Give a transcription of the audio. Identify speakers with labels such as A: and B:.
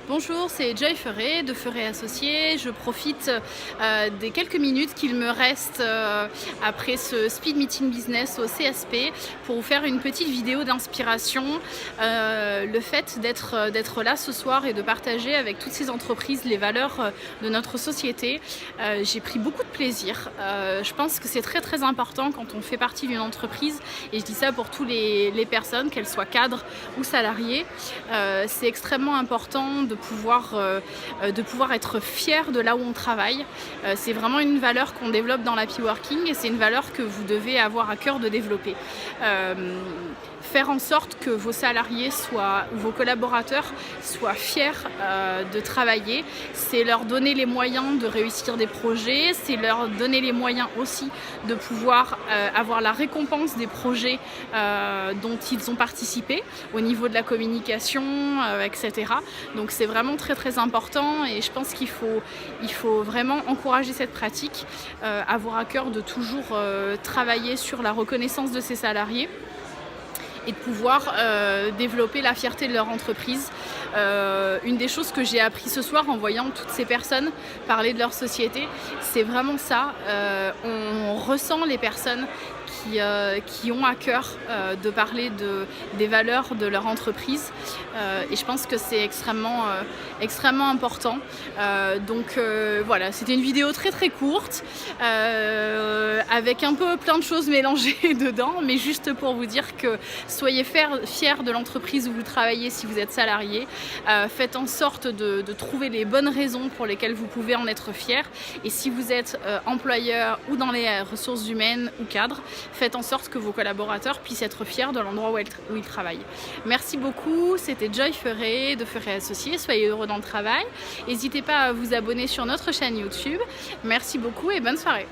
A: Bonjour, c'est Joy Ferré de Ferré Associés. Je profite des quelques minutes qu'il me reste après ce Speed Meeting Business au CSP pour vous faire une petite vidéo d'inspiration. Le fait d'être là ce soir et de partager avec toutes ces entreprises les valeurs de notre société, j'ai pris beaucoup de plaisir. Je pense que c'est très important quand on fait partie d'une entreprise, et je dis ça pour toutes les personnes, qu'elles soient cadres ou salariées. C'est extrêmement important de pouvoir être fier de là où on travaille. C'est vraiment une valeur qu'on développe dans l'Happy Working et c'est une valeur que vous devez avoir à cœur de développer. Faire en sorte que vos salariés ou vos collaborateurs soient fiers de travailler, c'est leur donner les moyens de réussir des projets, c'est leur donner les moyens aussi de pouvoir avoir la récompense des projets dont ils ont participé au niveau de la communication, etc. Donc c'est vraiment très important et je pense qu'il faut vraiment encourager cette pratique, avoir à cœur de toujours travailler sur la reconnaissance de ses salariés et de pouvoir développer la fierté de leur entreprise. Une des choses que j'ai appris ce soir en voyant toutes ces personnes parler de leur société, c'est vraiment ça. On ressent les personnes qui ont à cœur de parler des valeurs de leur entreprise et je pense que c'est extrêmement important. Donc voilà, c'était une vidéo très courte avec un peu plein de choses mélangées dedans, mais juste pour vous dire que soyez fiers de l'entreprise où vous travaillez si vous êtes salarié. Faites en sorte de trouver les bonnes raisons pour lesquelles vous pouvez en être fiers, et si vous êtes employeur ou dans les ressources humaines ou cadre, faites en sorte que vos collaborateurs puissent être fiers de l'endroit où ils travaillent. Merci beaucoup, c'était Joy Ferré de Ferré Associés. Soyez heureux dans le travail. N'hésitez pas à vous abonner sur notre chaîne YouTube. Merci beaucoup et bonne soirée.